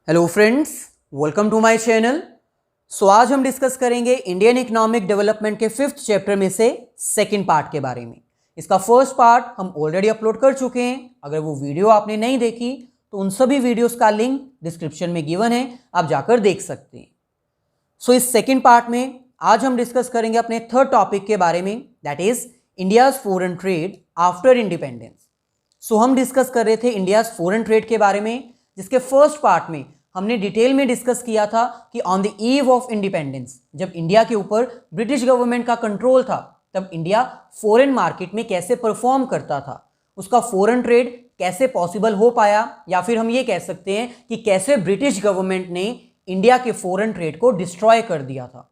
Hello friends, welcome to my channel. आज हम discuss करेंगे इंडियन इकोनॉमिक डेवलपमेंट के 5th चैप्टर में से सेकंड पार्ट के बारे में। इसका फर्स्ट पार्ट हम ऑलरेडी अपलोड कर चुके हैं। अगर वो वीडियो आपने नहीं देखी तो उन सभी वीडियोस का लिंक डिस्क्रिप्शन में गिवन है, आप जाकर देख सकते हैं। इस सेकेंड पार्ट में आज हम डिस्कस करेंगे अपने थर्ड टॉपिक के बारे में, that is India's foreign trade after independence. हम डिस्कस कर रहे थे इंडियाज फॉरेन ट्रेड के बारे में, जिसके फर्स्ट पार्ट में हमने डिटेल में डिस्कस किया था कि on the eve of independence, जब इंडिया के ऊपर ब्रिटिश गवर्नमेंट का कंट्रोल था, तब इंडिया फॉरेन मार्केट में कैसे परफॉर्म करता था, उसका फॉरेन ट्रेड कैसे पॉसिबल हो पाया, या फिर हम ये कह सकते हैं कि कैसे ब्रिटिश गवर्नमेंट ने इंडिया के फॉरेन ट्रेड को डिस्ट्रॉय कर दिया था।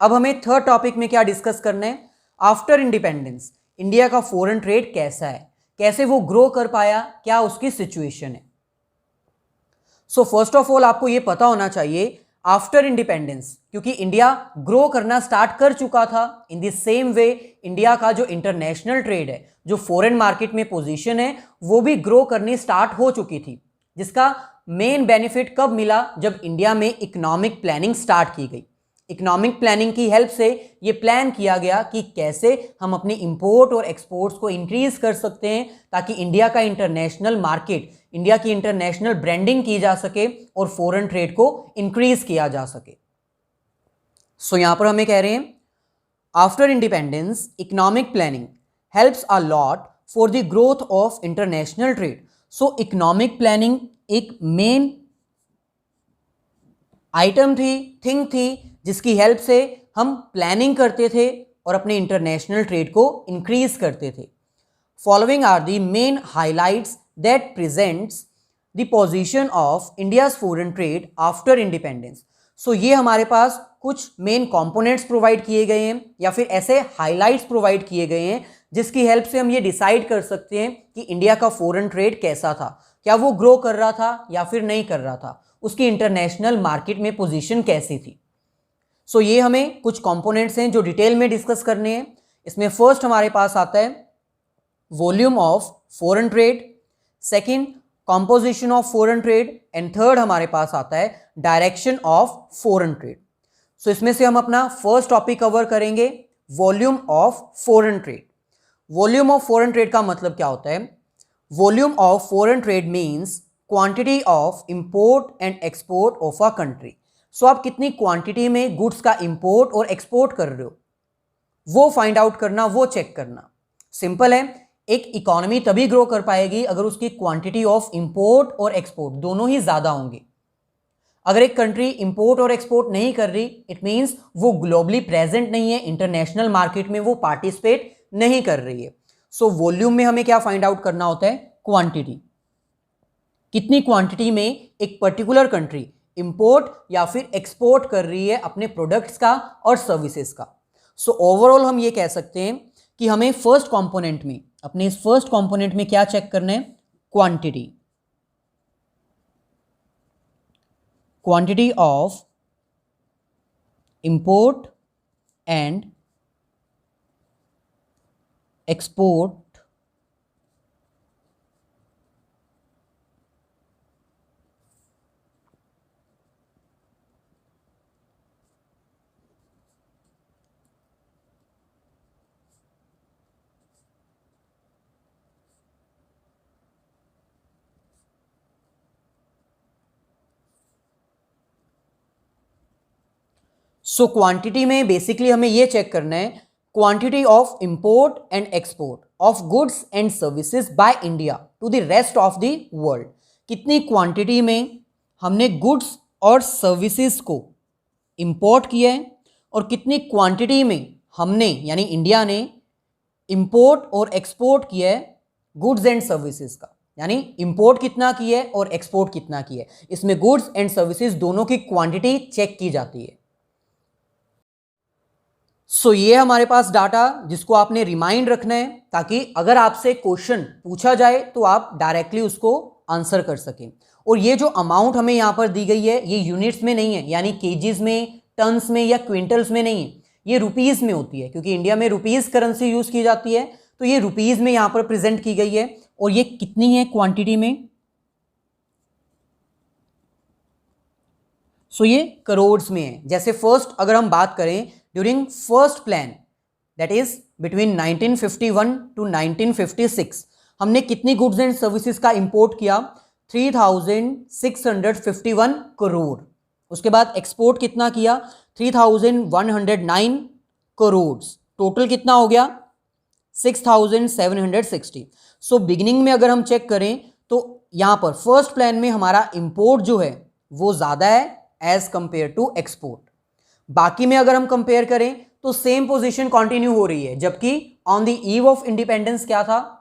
अब हमें थर्ड टॉपिक में क्या डिस्कस करना है, आफ्टर इंडिपेंडेंस इंडिया का फॉरेन ट्रेड कैसा है, कैसे वो ग्रो कर पाया, क्या उसकी सिचुएशन है। फर्स्ट ऑफ ऑल आपको ये पता होना चाहिए आफ्टर इंडिपेंडेंस, क्योंकि इंडिया ग्रो करना स्टार्ट कर चुका था। In the same way India का जो इंटरनेशनल ट्रेड है, जो फॉरेन मार्केट में पोजीशन है, वो भी ग्रो करनी स्टार्ट हो चुकी थी, जिसका मेन बेनिफिट कब मिला, जब इंडिया में इकोनॉमिक प्लानिंग स्टार्ट की गई। इकोनॉमिक प्लानिंग की हेल्प से ये प्लान किया गया कि कैसे हम अपनी इंपोर्ट और एक्सपोर्ट्स को इंक्रीज कर सकते हैं, ताकि इंडिया का इंटरनेशनल मार्केट, इंडिया की इंटरनेशनल ब्रांडिंग की जा सके और फॉरेन ट्रेड को इंक्रीज किया जा सके। यहां पर हमें कह रहे हैं after independence economic planning helps a lot for the growth of international trade. Economic planning एक मेन आइटम थी, थिंग थी, जिसकी हेल्प से हम प्लानिंग करते थे और अपने इंटरनेशनल ट्रेड को इंक्रीज करते थे। Following are the main highlights that presents the position of India's foreign trade after independence. ये हमारे पास कुछ मेन कंपोनेंट्स प्रोवाइड किए गए हैं, या फिर ऐसे हाइलाइट्स प्रोवाइड किए गए हैं जिसकी हेल्प से हम ये डिसाइड कर सकते हैं कि इंडिया का फॉरेन ट्रेड कैसा था, क्या वो ग्रो कर रहा था या फिर नहीं कर रहा था, उसकी इंटरनेशनल मार्केट में पोजीशन कैसी थी। ये हमें कुछ कंपोनेंट्स हैं जो डिटेल में डिस्कस करने हैं। इसमें फर्स्ट हमारे पास आता है volume of foreign trade, second composition of foreign trade, and third हमारे पास आता है डायरेक्शन ऑफ फॉरेन ट्रेड। इसमें से हम अपना फर्स्ट टॉपिक कवर करेंगे, volume of foreign trade. Volume of foreign trade का मतलब क्या होता है? Volume of foreign trade means quantity of import and export of a country. आप कितनी क्वांटिटी में गुड्स का इंपोर्ट और एक्सपोर्ट कर रहे हो, वो फाइंड आउट करना, वो चेक करना। सिंपल है, एक इकोनॉमी तभी ग्रो कर पाएगी अगर उसकी क्वांटिटी ऑफ इंपोर्ट और एक्सपोर्ट दोनों ही ज्यादा होंगे। अगर एक कंट्री इंपोर्ट और एक्सपोर्ट नहीं कर रही, इट मींस वो ग्लोबली प्रेजेंट नहीं है, इंटरनेशनल मार्केट में वो पार्टिसिपेट नहीं कर रही है। वॉल्यूम में हमें क्या फाइंड आउट करना होता है? क्वांटिटी। कितनी क्वांटिटी में एक पर्टिकुलर कंट्री इंपोर्ट या फिर एक्सपोर्ट कर रही है अपने प्रोडक्ट्स का और सर्विसेज का। ओवरऑल हम ये कह सकते हैं कि हमें फर्स्ट कंपोनेंट में, अपने इस फर्स्ट कंपोनेंट में क्या चेक करना है? Quantity. Quantity of import and export quantity में बेसिकली हमें यह चेक करना है quantity of import and export of goods and services by India to the rest of the world. कितनी क्वांटिटी में हमने गुड्स और सर्विसेज को इंपोर्ट किया है और कितनी क्वांटिटी में हमने, यानी इंडिया ने, इंपोर्ट और एक्सपोर्ट किया है गुड्स एंड सर्विसेज का। यानी इंपोर्ट कितना किया है और एक्सपोर्ट कितना किया है, इसमें गुड्स एंड सर्विसेज दोनों की क्वांटिटी चेक की जाती है। ये हमारे पास डाटा जिसको आपने रिमाइंड रखना है, ताकि अगर आपसे क्वेश्चन पूछा जाए तो आप डायरेक्टली उसको आंसर कर सकें। और ये जो अमाउंट हमें यहाँ पर दी गई है, ये यूनिट्स में नहीं है, यानी केजीज में, टन्स में या क्विंटल्स में नहीं है, ये रुपीस में होती है, क्योंकि इंडिया में रुपीस करेंसी यूज की जाती है। तो ये रुपीस में यहाँ पर प्रेजेंट की गई है। और ये कितनी है क्वांटिटी में? सो ये करोड्स में है। जैसे फर्स्ट अगर हम बात करें during first plan that is between 1951 to 1956 हमने कितनी गुड्स एंड सर्विसेज का इंपोर्ट किया? 3651 करोड़। उसके बाद एक्सपोर्ट कितना किया? 3109 करोड़। टोटल कितना हो गया? 6760। सो बिगिनिंग में अगर हम चेक करें तो यहां पर फर्स्ट प्लान में हमारा इंपोर्ट जो है वो ज्यादा है एज कंपेयर टू एक्सपोर्ट। बाकी में अगर हम कंपेयर करें तो सेम पोजीशन कंटिन्यू हो रही है, जबकि on the eve of independence क्या था?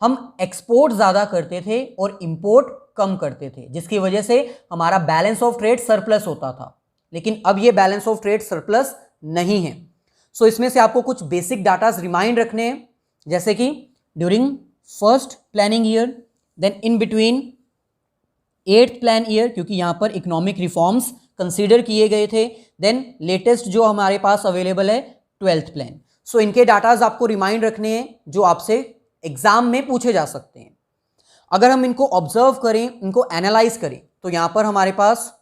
हम एक्सपोर्ट ज्यादा करते थे और इंपोर्ट कम करते थे, जिसकी वजह से हमारा बैलेंस ऑफ ट्रेड सरप्लस होता था। लेकिन अब ये बैलेंस ऑफ ट्रेड सरप्लस नहीं है। सो इसमें से आपको कुछ बेसिक डाटास रिमाइंड रखने हैं, जैसे कि during first planning year, then in between 8th plan year, क्योंकि यहां पर इकोनॉमिक रिफॉर्म्स कंसीडर किए गए थे, देन लेटेस्ट जो हमारे पास अवेलेबल है 12th प्लान। सो इनके डाटाज आपको रिमाइंड रखने हैं जो आपसे एग्जाम में पूछे जा सकते हैं। अगर हम इनको ऑब्जर्व करें, इनको एनालाइज करें, तो यहां पर हमारे पास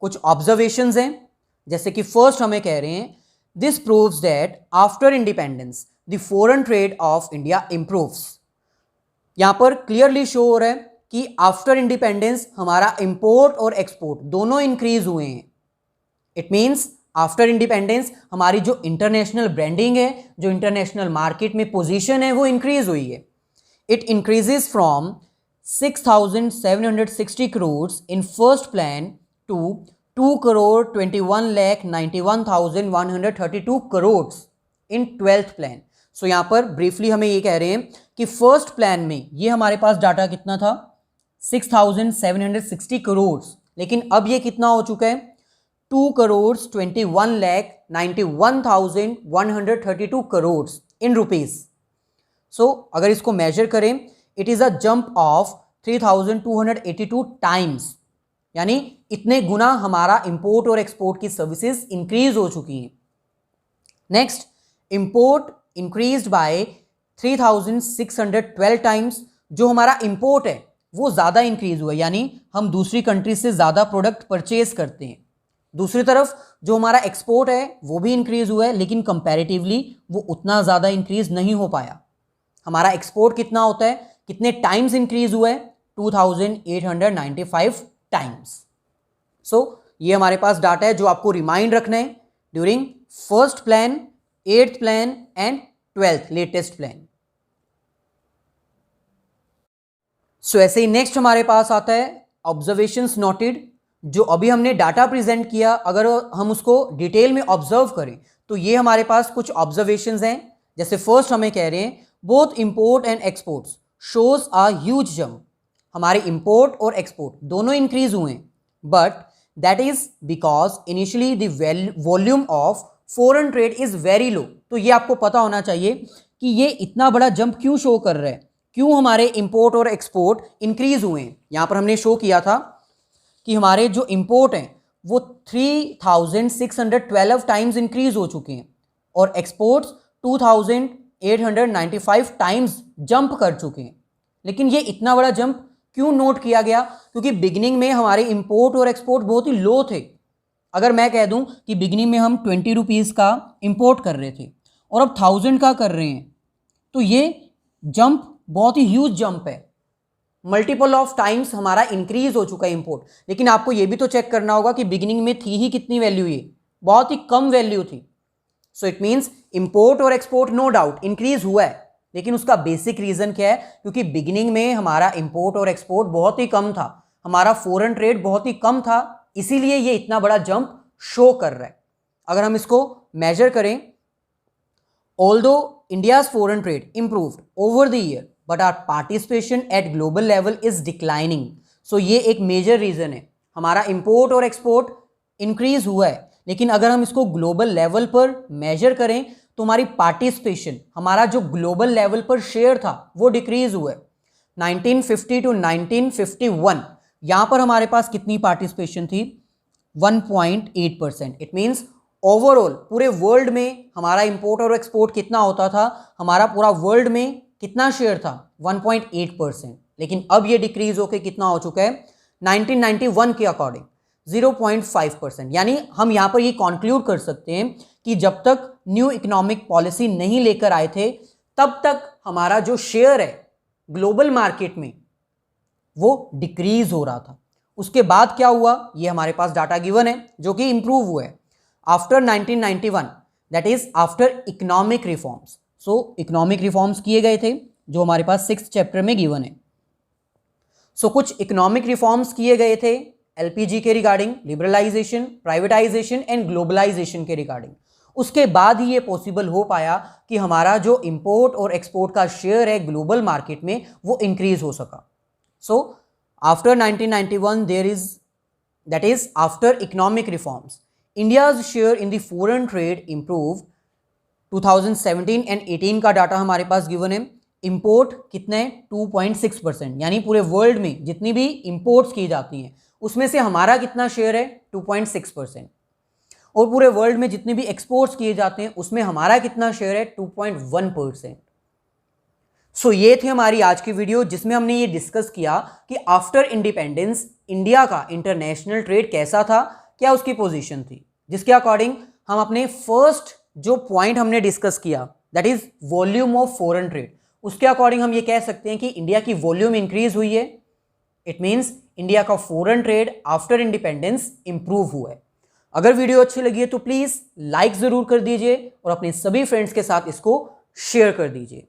कुछ ऑब्जर्वेशंस हैं। जैसे कि फर्स्ट हमें कह रहे हैं this proves that after independence the foreign trade off India improves. यहां पर क्लियरली शो हो रहा है कि आफ्टर इंडिपेंडेंस हमारा इंपोर्ट और एक्सपोर्ट दोनों इंक्रीज हुए हैं। इट मींस आफ्टर इंडिपेंडेंस हमारी जो इंटरनेशनल ब्रांडिंग है, जो इंटरनेशनल मार्केट में पोजीशन है, वो इंक्रीज हुई है। It increases from 6760 crore in first plan to 2,21,91,132 crore in 12th plan. So यहां पर ब्रीफली हमें ये कह रहे हैं कि फर्स्ट प्लान में ये हमारे पास डाटा कितना था? 6760 करोड़, लेकिन अब ये कितना हो चुका है? 2,21,91,132 करोड़ इन रुपीज। सो अगर इसको मेजर करें, it is a jump of 3,282 times, यानी इतने गुना हमारा इंपोर्ट और एक्सपोर्ट की सर्विसेज इंक्रीज हो चुकी हैं। Next, import increased by 3,612 times. जो हमारा इंपोर्ट है वो ज़्यादा इंक्रीज हुआ, यानी हम दूसरी कंट्री से ज़्यादा प्रोडक्ट परचेज करते हैं। दूसरी तरफ जो हमारा एक्सपोर्ट है वो भी इंक्रीज हुआ है, लेकिन कंपैरेटिवली वो उतना ज़्यादा इंक्रीज नहीं हो पाया। हमारा एक्सपोर्ट कितना होता है, कितने टाइम्स इंक्रीज हुआ है? 2,895 टाइम्स। सो ये हमारे पास डाटा है जो आपको रिमाइंड रखना है during first plan, 8th plan and 12th latest plan. So ऐसे ही नेक्स्ट हमारे पास आता है ऑब्जर्वेशंस नोटेड। जो अभी हमने डाटा प्रेजेंट किया, अगर हम उसको डिटेल में ऑब्जर्व करें तो ये हमारे पास कुछ ऑब्जर्वेशंस हैं। जैसे फर्स्ट हमें कह रहे हैं both import and exports shows a huge jump. हमारे इंपोर्ट और एक्सपोर्ट दोनों इंक्रीज हुए हैं, but that is because initially the volume of foreign trade is very low. तो ये आपको पता होना चाहिए कि ये इतना बड़ा जंप क्यों शो कर रहा है, क्यों हमारे इंपोर्ट और एक्सपोर्ट इंक्रीज हुए हैं। यहां पर हमने शो किया था कि हमारे जो इंपोर्ट हैं वो 3,612 टाइम्स इंक्रीज हो चुके हैं और एक्सपोर्ट्स 2,895 टाइम्स जंप कर चुके हैं। लेकिन ये इतना बड़ा जंप क्यों नोट किया गया? क्योंकि बिगिनिंग में हमारे इंपोर्ट और एक्सपोर्ट बहुत ही लो थे। अगर मैं कह दूं कि बिगिनिंग में हम 20 रुपीज़ का इंपोर्ट कर रहे थे और अब 1000 का कर रहे हैं, तो ये जंप बहुत ही ह्यूज जंप है। मल्टीपल ऑफ टाइम्स हमारा इंक्रीज हो चुका है इंपोर्ट। लेकिन आपको ये भी तो चेक करना होगा कि बिगिनिंग में थी ही कितनी वैल्यू, ये बहुत ही कम वैल्यू थी। सो इट मीन्स इंपोर्ट और एक्सपोर्ट नो डाउट इंक्रीज हुआ है, लेकिन उसका बेसिक रीजन क्या है? क्योंकि बिगिनिंग में हमारा इंपोर्ट और एक्सपोर्ट बहुत ही कम था, हमारा फॉरेन ट्रेड बहुत ही कम था, इसीलिए ये इतना बड़ा जंप शो कर रहा है। अगर हम इसको मेजर करें, although India's foreign trade improved over the year but our participation at global level is declining. So ये एक मेजर रीजन है। हमारा इंपोर्ट और एक्सपोर्ट इंक्रीज हुआ है, लेकिन अगर हम इसको ग्लोबल लेवल पर मेजर करें तो हमारी पार्टिसिपेशन, हमारा जो ग्लोबल लेवल पर शेयर था वो डिक्रीज हुआ है। 1950 टू 1951 यहां पर हमारे पास कितनी पार्टिसिपेशन थी? 1.8%। इट मीन्स ओवरऑल पूरे वर्ल्ड में हमारा इंपोर्ट और एक्सपोर्ट कितना होता था, हमारा पूरा वर्ल्ड में कितना शेयर था? 1.8%। लेकिन अब ये डिक्रीज होकर कितना हो चुका है? 1991 के अकॉर्डिंग 0.5%। यानी हम यहाँ पर ये कॉन्क्लूड कर सकते हैं कि जब तक न्यू इकोनॉमिक पॉलिसी नहीं लेकर आए थे तब तक हमारा जो शेयर है ग्लोबल मार्केट में वो डिक्रीज हो रहा था। उसके बाद क्या हुआ, ये हमारे पास डाटा गिवन है जो कि इंप्रूव हुआ है after 1991, that is after economic reforms. So economic reforms किए गए थे जो हमारे पास 6th चैप्टर में गिवन है। सो कुछ इकोनॉमिक रिफॉर्म्स किए गए थे एलपीजी के regarding, liberalisation, privatisation and globalisation के रिगार्डिंग। उसके बाद ही ये पॉसिबल हो पाया कि हमारा जो इंपोर्ट और एक्सपोर्ट का शेयर है ग्लोबल मार्केट में वो इंक्रीज हो सका। So after 1991 there is, that is after economic reforms, India's share in the foreign trade improve. 2017 and 18 का डाटा हमारे पास गिवन है। इंपोर्ट कितने, 2.6%, यानी पूरे वर्ल्ड में जितनी भी इंपोर्ट्स की जाती हैं उसमें से हमारा कितना शेयर है, 2.6%। और पूरे वर्ल्ड में जितने भी एक्सपोर्ट्स किए जाते हैं उसमें हमारा कितना शेयर है, 2.1%। सो ये थी हमारी आज की वीडियो जिसमें हमने ये डिस्कस किया कि आफ्टर इंडिपेंडेंस इंडिया का इंटरनेशनल ट्रेड कैसा था, क्या उसकी पोजीशन थी, जिसके अकॉर्डिंग हम अपने फर्स्ट जो पॉइंट हमने डिस्कस किया that is volume of foreign trade, उसके अकॉर्डिंग हम ये कह सकते हैं कि इंडिया की वॉल्यूम इंक्रीज हुई है। इट मीन्स इंडिया का foreign trade after independence improve हुआ है। अगर वीडियो अच्छी लगी है तो प्लीज लाइक जरूर कर दीजिए और अपने सभी फ्रेंड्स के साथ इसको शेयर कर दीजिए।